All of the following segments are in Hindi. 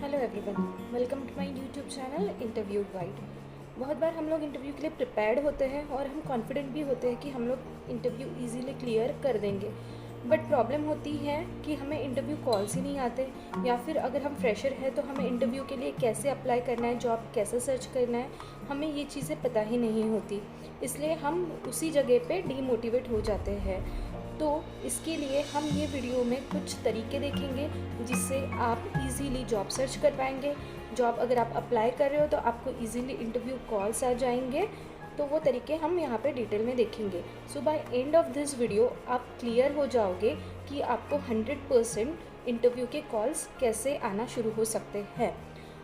Hello everyone, welcome to my YouTube channel interview guide. बहुत बार हम लोग इंटरव्यू के लिए प्रिपेयर्ड होते हैं और हम कॉन्फिडेंट भी होते हैं कि हम लोग इंटरव्यू इजीली क्लियर कर देंगे। बट प्रॉब्लम होती है कि हमें इंटरव्यू कॉल्स ही नहीं आते, या फिर अगर हम फ्रेशर हैं तो हमें इंटरव्यू के लिए कैसे अप्लाई करना है, जॉब कैसे सर्च करना है, हमें ये चीज़ें पता ही नहीं होती। इसलिए हम उसी जगह पे डीमोटिवेट हो जाते हैं। तो इसके लिए हम ये वीडियो में कुछ तरीके देखेंगे जिससे आप इजीली जॉब सर्च कर पाएंगे। जॉब अगर आप अप्लाई कर रहे हो तो आपको इजीली इंटरव्यू कॉल्स आ जाएंगे। तो वो तरीके हम यहाँ पे डिटेल में देखेंगे। So by end of this video आप क्लियर हो जाओगे कि आपको 100% इंटरव्यू के कॉल्स कैसे आना शुरू हो सकते हैं।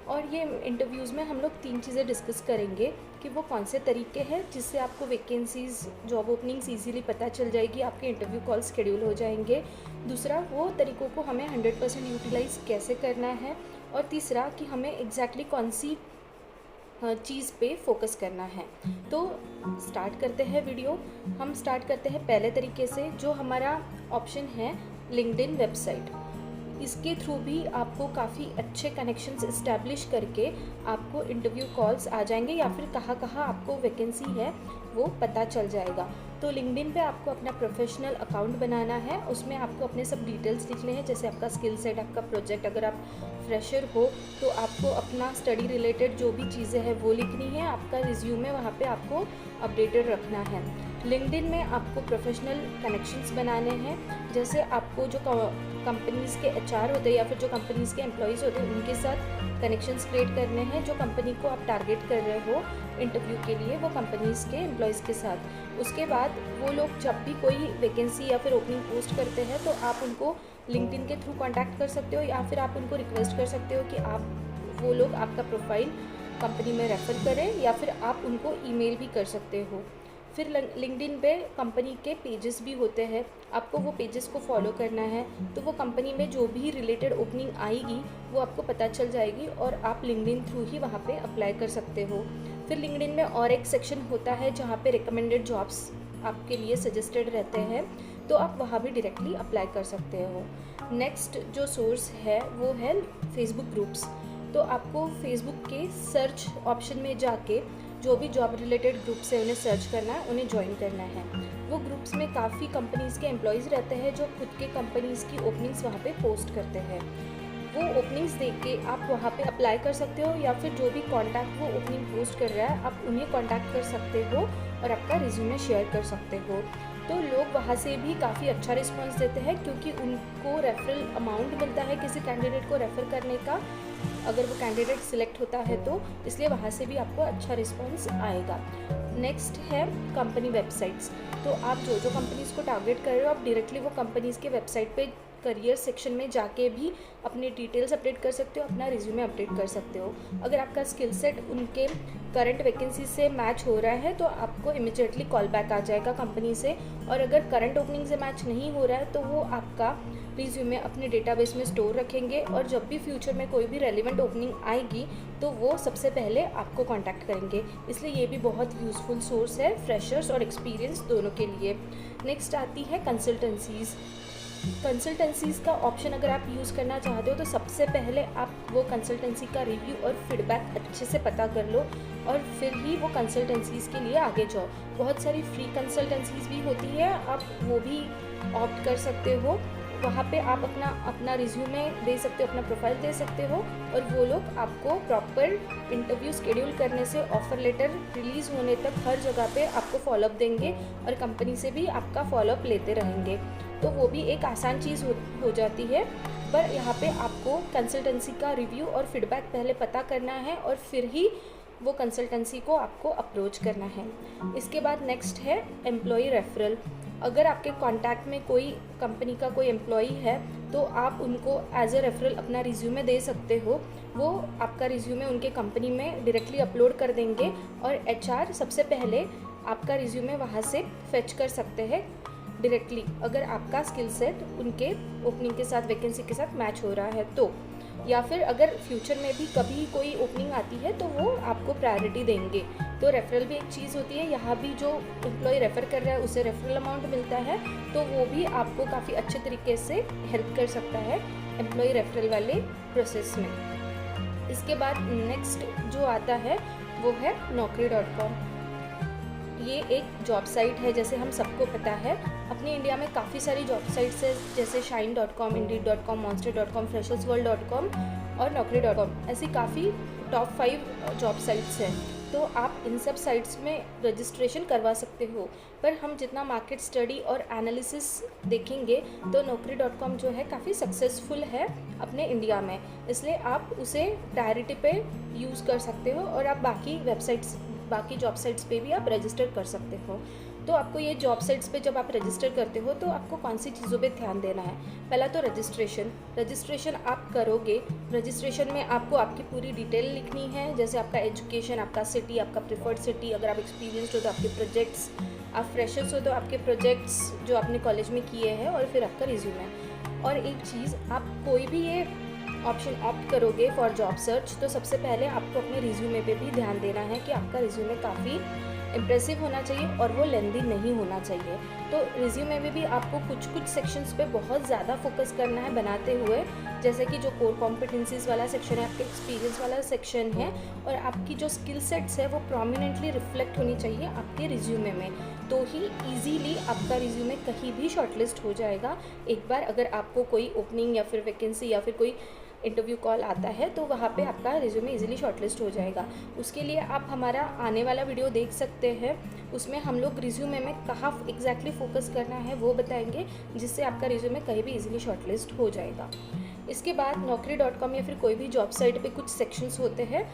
और ये इंटरव्यूज़ में हम लोग 3 चीज़ें डिस्कस करेंगे कि वो कौन से तरीके हैं जिससे आपको वैकेंसीज़, जॉब ओपनिंग्स इजीली पता चल जाएगी, आपके इंटरव्यू कॉल शेड्यूल हो जाएंगे। दूसरा, वो तरीक़ों को हमें 100% यूटिलाइज़ कैसे करना है। और तीसरा कि हमें एग्जैक्टली कौन सी चीज़ पे फोकस करना है। तो स्टार्ट करते हैं वीडियो। हम स्टार्ट करते हैं पहले तरीके से, जो हमारा ऑप्शन है लिंक्डइन वेबसाइट। इसके थ्रू भी आपको काफ़ी अच्छे कनेक्शंस इस्टेब्लिश करके आपको इंटरव्यू कॉल्स आ जाएंगे, या फिर कहाँ कहाँ आपको वैकेंसी है वो पता चल जाएगा। तो लिंक्डइन पे आपको अपना प्रोफेशनल अकाउंट बनाना है। उसमें आपको अपने सब डिटेल्स लिखने हैं, जैसे आपका स्किल सेट, आपका प्रोजेक्ट। अगर आप फ्रेशर हो तो आपको अपना स्टडी रिलेटेड जो भी चीज़ें हैं वो लिखनी है। आपका रिज्यूमे वहाँ पे आपको अपडेटेड रखना है। लिंक्डइन में आपको प्रोफेशनल कनेक्शंस बनाने हैं, जैसे आपको जो कंपनीज़ के एचआर होते हैं या फिर जो कंपनीज़ के एम्प्लॉयज़ होते हैं उनके साथ कनेक्शंस क्रिएट करने हैं। जो कंपनी को आप टारगेट कर रहे हो इंटरव्यू के लिए, वो कंपनीज़ के एम्प्लॉयज़ के साथ। उसके बाद वो लोग जब भी कोई वैकेंसी या फिर ओपनिंग पोस्ट करते हैं तो आप उनको लिंक्डइन के थ्रू कांटेक्ट कर सकते हो, या फिर आप उनको रिक्वेस्ट कर सकते हो कि वो लोग आपका प्रोफाइल कंपनी में रेफ़र करें, या फिर आप उनको ईमेल भी कर सकते हो। फिर लिंक्डइन पे कंपनी के पेजेस भी होते हैं, आपको वो पेजेस को फॉलो करना है। तो वो कंपनी में जो भी रिलेटेड ओपनिंग आएगी वो आपको पता चल जाएगी और आप लिंक्डइन थ्रू ही वहाँ पे अप्लाई कर सकते हो। फिर लिंक्डइन में और एक सेक्शन होता है जहाँ पे रिकमेंडेड जॉब्स आपके लिए सजेस्टेड रहते हैं, तो आप वहाँ भी डायरेक्टली अप्लाई कर सकते हो। नेक्स्ट जो सोर्स है वो है फेसबुक ग्रुप्स। तो आपको फेसबुक के सर्च ऑप्शन में जाके जो भी जॉब रिलेटेड ग्रुप्स है उन्हें सर्च करना है, उन्हें ज्वाइन करना है। वो ग्रुप्स में काफ़ी कंपनीज़ के एम्प्लॉयज़ रहते हैं जो खुद के कंपनीज़ की ओपनिंग्स वहाँ पे पोस्ट करते हैं। वो ओपनिंग्स देख के आप वहाँ पे अप्लाई कर सकते हो, या फिर जो भी कॉन्टैक्ट वो ओपनिंग पोस्ट कर रहा है आप उन्हें कॉन्टैक्ट कर सकते हो और आपका रिज्यूमे शेयर कर सकते हो। तो लोग वहाँ से भी काफ़ी अच्छा रिस्पॉन्स देते हैं, क्योंकि उनको रेफरल अमाउंट मिलता है किसी कैंडिडेट को रेफ़र करने का, अगर वो कैंडिडेट सिलेक्ट होता है तो। इसलिए वहाँ से भी आपको अच्छा रिस्पॉन्स आएगा। नेक्स्ट है कंपनी वेबसाइट्स। तो आप जो जो कंपनीज़ को टारगेट कर रहे हो, आप डायरेक्टली वो कंपनीज़ के वेबसाइट पे करियर सेक्शन में जाके भी अपने डिटेल्स अपडेट कर सकते हो, अपना रिज्यूमे अपडेट कर सकते हो। अगर आपका स्किल सेट उनके करंट वैकेंसी से मैच हो रहा है तो आपको इमिडिएटली कॉल बैक आ जाएगा कंपनी से, और अगर करंट ओपनिंग से मैच नहीं हो रहा है तो वो आपका रिज्यूमे अपने डेटाबेस में स्टोर रखेंगे, और जब भी फ्यूचर में कोई भी रेलिवेंट ओपनिंग आएगी तो वो सबसे पहले आपको कांटेक्ट करेंगे। इसलिए ये भी बहुत यूज़फुल सोर्स है फ्रेशर्स और एक्सपीरियंस दोनों के लिए। नेक्स्ट आती है कंसल्टेंसीज़। कंसल्टेंसीज़ का ऑप्शन अगर आप यूज़ करना चाहते हो तो सबसे पहले आप वो कंसल्टेंसी का रिव्यू और फीडबैक अच्छे से पता कर लो, और फिर ही वो कंसल्टेंसीज़ के लिए आगे जाओ। बहुत सारी फ्री कंसल्टेंसीज़ भी होती है, आप वो भी ऑप्ट कर सकते हो। वहाँ पे आप अपना रिज्यूमे दे सकते हो, अपना प्रोफाइल दे सकते हो, और वो लोग आपको प्रॉपर इंटरव्यू शेड्यूल करने से ऑफ़र लेटर रिलीज़ होने तक हर जगह पे आपको फॉलोअप देंगे, और कंपनी से भी आपका फॉलोअप लेते रहेंगे। तो वो भी एक आसान चीज़ हो जाती है। पर यहाँ पे आपको कंसल्टेंसी का रिव्यू और फीडबैक पहले पता करना है, और फिर ही वो कंसल्टेंसी को आपको अप्रोच करना है। इसके बाद नेक्स्ट है एम्प्लॉय रेफरल। अगर आपके कांटेक्ट में कोई कंपनी का कोई एम्प्लॉई है तो आप उनको एज ए रेफरल अपना रिज्यूमे दे सकते हो। वो आपका रिज्यूमे उनके कंपनी में डायरेक्टली अपलोड कर देंगे, और एचआर सबसे पहले आपका रिज्यूमे वहाँ से फेच कर सकते हैं डायरेक्टली, अगर आपका स्किल सेट उनके ओपनिंग के साथ, वैकेंसी के साथ मैच हो रहा है तो। या फिर अगर फ्यूचर में भी कभी कोई ओपनिंग आती है तो वो आपको प्रायोरिटी देंगे। तो रेफरल भी एक चीज़ होती है। यहाँ भी जो एम्प्लॉय रेफ़र कर रहा है उसे रेफरल अमाउंट मिलता है, तो वो भी आपको काफ़ी अच्छे तरीके से हेल्प कर सकता है एम्प्लॉय रेफरल वाले प्रोसेस में। इसके बाद नेक्स्ट जो आता है वो है naukri.com। ये एक जॉब साइट है, जैसे हम सबको पता है। अपने इंडिया में काफ़ी सारी जॉब साइट्स है, जैसे shine.com, indeed.com, monster.com, freshersworld.com और naukri.com। ऐसी काफ़ी टॉप 5 जॉब साइट्स हैं। तो आप इन सब साइट्स में रजिस्ट्रेशन करवा सकते हो। पर हम जितना मार्केट स्टडी और एनालिसिस देखेंगे तो naukri.com जो है काफ़ी सक्सेसफुल है अपने इंडिया में, इसलिए आप उसे प्रायोरिटी पे यूज़ कर सकते हो और आप बाकी जॉब साइट्स पे भी आप रजिस्टर कर सकते हो। तो आपको ये जॉब साइट्स पे जब आप रजिस्टर करते हो तो आपको कौन सी चीज़ों पे ध्यान देना है। पहला तो रजिस्ट्रेशन आप करोगे। रजिस्ट्रेशन में आपको आपकी पूरी डिटेल लिखनी है, जैसे आपका एजुकेशन, आपका सिटी, आपका प्रेफर्ड सिटी, अगर आप एक्सपीरियंस्ड हो तो आपके प्रोजेक्ट्स, आप फ्रेशर्स हो तो आपके प्रोजेक्ट्स जो आपने कॉलेज में किए हैं, और फिर आपका रिज्यूमे। और एक चीज़, आप कोई भी ये ऑप्शन ऑप्ट करोगे फॉर जॉब सर्च तो सबसे पहले आपको अपने रिज्यूमे पे भी ध्यान देना है कि आपका रिज्यूमे काफ़ी इम्प्रेसिव होना चाहिए और वो लेंदी नहीं होना चाहिए। तो रिज्यूमे में भी आपको कुछ सेक्शंस पे बहुत ज़्यादा फोकस करना है बनाते हुए, जैसे कि जो कोर कॉम्पिटेंसीज वाला सेक्शन है, आपके एक्सपीरियंस वाला सेक्शन है, और आपकी जो स्किल सेट्स है वो प्रोमिनेंटली रिफ्लेक्ट होनी चाहिए आपके रिज्यूमे में। तो ही ईजीली आपका रिज्यूमे कहीं भी शॉर्टलिस्ट हो जाएगा। एक बार अगर आपको कोई ओपनिंग या फिर वैकेंसी या फिर कोई इंटरव्यू कॉल आता है तो वहाँ पे आपका रिज्यूमे इजीली शॉर्टलिस्ट हो जाएगा। उसके लिए आप हमारा आने वाला वीडियो देख सकते हैं, उसमें हम लोग रिज्यूमे में कहाँ एग्जैक्टली फोकस करना है वो बताएंगे, जिससे आपका रिज्यूमे कहीं भी इजीली शॉर्टलिस्ट हो जाएगा। इसके बाद naukri.com या फिर कोई भी जॉब साइट पे कुछ सेक्शंस होते हैं।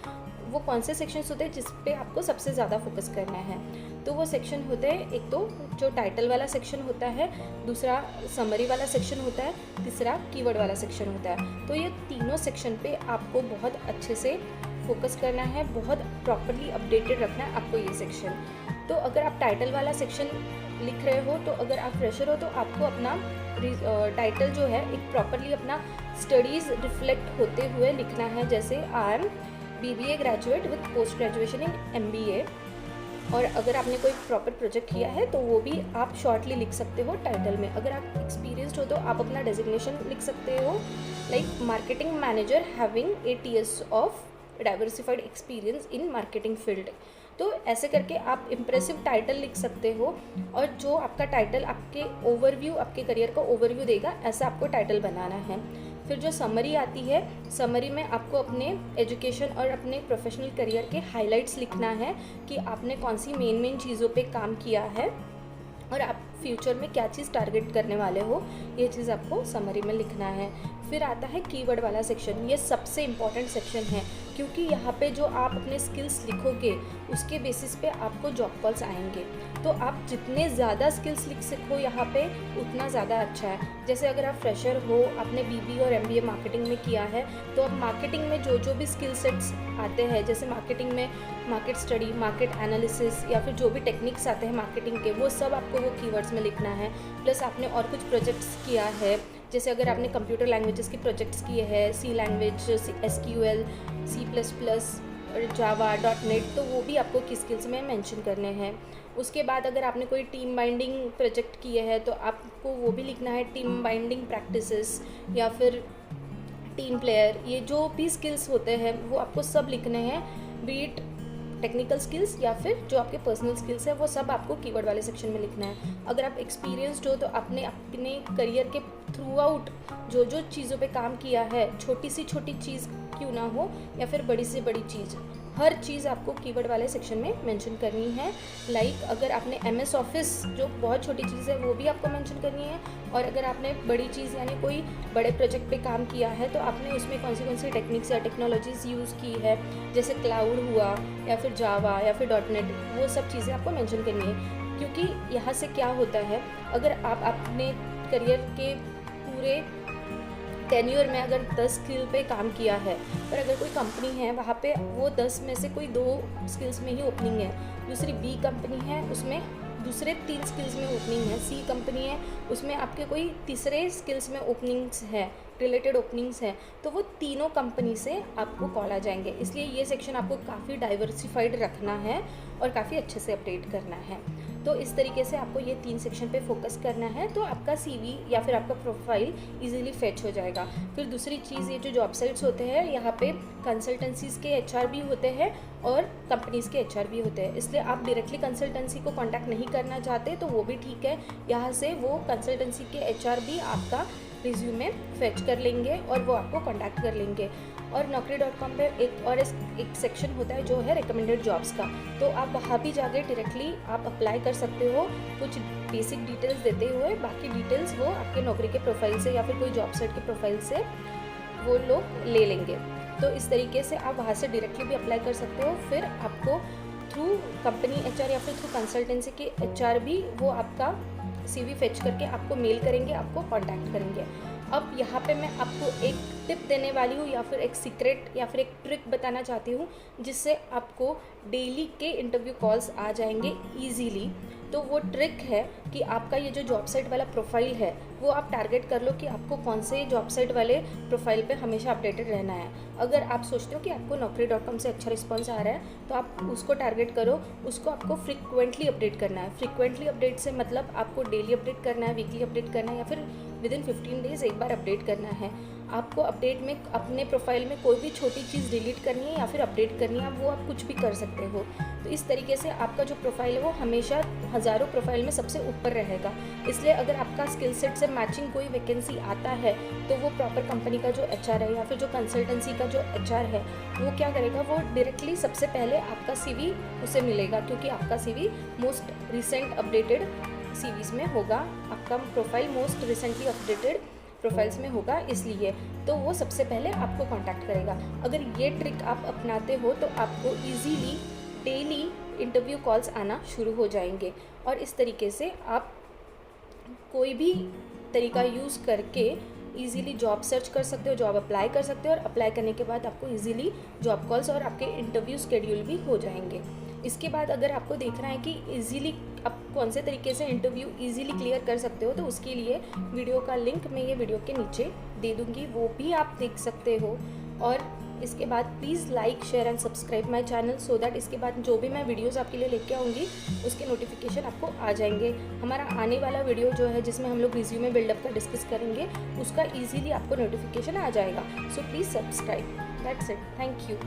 वो कौन से सेक्शंस होते हैं जिस पे आपको सबसे ज़्यादा फोकस करना है? तो वो सेक्शन होते हैं, एक तो जो टाइटल वाला सेक्शन होता है, दूसरा समरी वाला सेक्शन होता है, तीसरा कीवर्ड वाला सेक्शन होता है। तो ये तीनों सेक्शन पे आपको बहुत अच्छे से फोकस करना है, बहुत प्रॉपरली अपडेटेड रखना है आपको ये सेक्शन। तो अगर आप टाइटल वाला सेक्शन लिख रहे हो, तो अगर आप फ्रेशर हो तो आपको अपना टाइटल जो है एक प्रॉपरली अपना स्टडीज़ रिफ्लेक्ट होते हुए लिखना है, जैसे I am BBA graduate with post graduation in MBA। और अगर आपने कोई प्रॉपर प्रोजेक्ट किया है तो वो भी आप शॉर्टली लिख सकते हो टाइटल में। अगर आप एक्सपीरियंस्ड हो तो आप अपना डेजिग्नेशन लिख सकते हो, like marketing manager having 8 years of diversified experience in marketing field. तो ऐसे करके आप इम्प्रेसिव टाइटल लिख सकते हो, और जो आपका टाइटल आपके ओवरव्यू, आपके करियर का ओवरव्यू देगा, ऐसा आपको टाइटल बनाना है। फिर जो समरी आती है, समरी में आपको अपने एजुकेशन और अपने प्रोफेशनल करियर के हाइलाइट्स लिखना है कि आपने कौन सी मेन चीज़ों पे काम किया है और आप फ्यूचर में क्या चीज़ टारगेट करने वाले हो, ये चीज़ आपको समरी में लिखना है। फिर आता है कीवर्ड वाला सेक्शन। ये सबसे इम्पॉर्टेंट सेक्शन है, क्योंकि यहाँ पे जो आप अपने स्किल्स लिखोगे उसके बेसिस पे आपको जॉब कॉल्स आएंगे। तो आप जितने ज़्यादा स्किल्स लिख सको यहाँ पे उतना ज़्यादा अच्छा है। जैसे अगर आप फ्रेशर हो, आपने BBA और MBA मार्केटिंग में किया है, तो अब मार्केटिंग में जो भी स्किल सेट्स आते हैं, जैसे मार्केटिंग में मार्केट स्टडी, मार्केट एनालिसिस या फिर जो भी टेक्निक्स आते हैं मार्केटिंग के, वो सब आपको वो कीवर्ड्स में लिखना है। प्लस आपने और कुछ प्रोजेक्ट्स किया है, जैसे अगर आपने कंप्यूटर लैंग्वेजेस के प्रोजेक्ट्स किए हैं, C लैंग्वेज, SQL, C++, जावा, .NET, तो वो भी आपको किस स्किल्स में मेंशन करने हैं। उसके बाद अगर आपने कोई टीम बाइंडिंग प्रोजेक्ट किए हैं तो आपको वो भी लिखना है, टीम बाइंडिंग प्रैक्टिसेस या फिर टीम प्लेयर। ये जो भी स्किल्स होते हैं वो आपको सब लिखने हैं, बीट टेक्निकल स्किल्स या फिर जो आपके पर्सनल स्किल्स है, वो सब आपको कीवर्ड वाले सेक्शन में लिखना है। अगर आप एक्सपीरियंस्ड हो तो आपने अपने करियर के थ्रू आउट जो चीज़ों पे काम किया है, छोटी सी छोटी चीज़ क्यों ना हो या फिर बड़ी से बड़ी चीज़, हर चीज़ आपको कीवर्ड वाले सेक्शन में मेंशन करनी है। लाइक अगर आपने MS ऑफिस, जो बहुत छोटी चीज़ है, वो भी आपको मेंशन करनी है। और अगर आपने बड़ी चीज़ यानी कोई बड़े प्रोजेक्ट पे काम किया है तो आपने उसमें कौन सी टेक्निक्स या टेक्नोलॉजीज़ यूज़ की है, जैसे क्लाउड हुआ या फिर जावा या फिर .NET, वो सब चीज़ें आपको मेंशन करनी है। क्योंकि यहाँ से क्या होता है, अगर आप अपने करियर के पूरे टेन्योर में अगर 10 स्किल पे काम किया है, पर अगर कोई कंपनी है वहाँ पे वो 10 में से कोई 2 स्किल्स में ही ओपनिंग है, दूसरी B कंपनी है उसमें दूसरे 3 स्किल्स में ओपनिंग है, C कंपनी है उसमें आपके कोई तीसरे स्किल्स में ओपनिंग्स है, रिलेटेड ओपनिंग्स हैं, तो वो तीनों कंपनी से आपको कॉल आ जाएंगे। इसलिए ये सेक्शन आपको काफ़ी डाइवर्सिफाइड रखना है और काफ़ी अच्छे से अपडेट करना है। तो इस तरीके से आपको ये 3 सेक्शन पे फोकस करना है, तो आपका CV या फिर आपका प्रोफाइल इजीली फेच हो जाएगा। फिर दूसरी चीज़, ये जो जॉब साइट्स होते हैं यहाँ पे कंसल्टेंसीज़ के HR भी होते हैं और कंपनीज़ के HR भी होते हैं, इसलिए आप डायरेक्टली कंसल्टेंसी को कांटेक्ट नहीं करना चाहते तो वो भी ठीक है। यहाँ से वो कंसल्टेंसी के HR भी आपका रिज्यूमे फेच कर लेंगे और वो आपको कांटेक्ट कर लेंगे। और naukri.com पे एक सेक्शन होता है जो है रिकमेंडेड जॉब्स का, तो आप वहाँ भी जाके डायरेक्टली आप अप्लाई कर सकते हो कुछ बेसिक डिटेल्स देते हुए। बाकी डिटेल्स वो आपके नौकरी के प्रोफाइल से या फिर कोई जॉब साइट के प्रोफाइल से वो लोग ले लेंगे। तो इस तरीके से आप वहाँ से डायरेक्टली भी अप्लाई कर सकते हो। फिर आपको थ्रू कंपनी HR या फिर थ्रू कंसल्टेंसी के HR भी वो आपका CV फेच करके आपको मेल करेंगे, आपको कांटेक्ट करेंगे। अब यहाँ पे मैं आपको एक टिप देने वाली हूँ या फिर एक सीक्रेट या फिर एक ट्रिक बताना चाहती हूँ जिससे आपको डेली के इंटरव्यू कॉल्स आ जाएंगे ईजीली। तो वो ट्रिक है कि आपका ये जो जॉब साइट वाला प्रोफाइल है वो आप टारगेट कर लो कि आपको कौन से जॉब साइट वाले प्रोफाइल पे हमेशा अपडेटेड रहना है। अगर आप सोचते हो कि आपको naukri.com से अच्छा रिस्पॉन्स आ रहा है तो आप उसको टारगेट करो, उसको आपको फ्रीक्वेंटली अपडेट करना है। फ्रीक्वेंटली अपडेट से मतलब आपको डेली अपडेट करना है, वीकली अपडेट करना है या फिर विदिन 15 डेज़ एक बार अपडेट करना है। आपको अपडेट में अपने प्रोफाइल में कोई भी छोटी चीज़ डिलीट करनी है या फिर अपडेट करनी है, वो आप कुछ भी कर सकते हो। तो इस तरीके से आपका जो प्रोफाइल है वो हमेशा हज़ारों प्रोफाइल में सबसे ऊपर रहेगा। इसलिए अगर आपका स्किल सेट से मैचिंग कोई वैकेंसी आता है तो वो प्रॉपर कंपनी का जो HR है या फिर जो कंसल्टेंसी का जो HR है वो क्या करेगा, वो डायरेक्टली सबसे पहले आपका CV उसे मिलेगा, क्योंकि आपका CV most recent updated CVs में होगा, आपका profile most recently updated profiles में होगा, इसलिए तो वो सबसे पहले आपको कांटेक्ट करेगा। अगर ये ट्रिक आप अपनाते हो तो आपको इजीली डेली इंटरव्यू कॉल्स आना शुरू हो जाएंगे और इस तरीके से आप कोई भी तरीका यूज़ करके इजीली जॉब सर्च कर सकते हो, जॉब अप्लाई कर सकते हो और अप्लाई करने के बाद आपको इजीली जॉब कॉल्स और आपके इंटरव्यू शेड्यूल भी हो जाएंगे। इसके बाद अगर आपको देखना है कि इजीली आप कौन से तरीके से इंटरव्यू इजीली क्लियर कर सकते हो तो उसके लिए वीडियो का लिंक मैं ये वीडियो के नीचे दे दूँगी, वो भी आप देख सकते हो। और इसके बाद please like share and subscribe my channel so that इसके बाद जो भी मैं वीडियोस आपके लिए लेके आऊँगी उसके नोटिफिकेशन आपको आ जाएंगे। हमारा आने वाला वीडियो जो है जिसमें हम लोग रिज्यूमे बिल्डअप का डिस्कस करेंगे उसका इजीली आपको नोटिफिकेशन आ जाएगा। So please subscribe. That's it, thank you.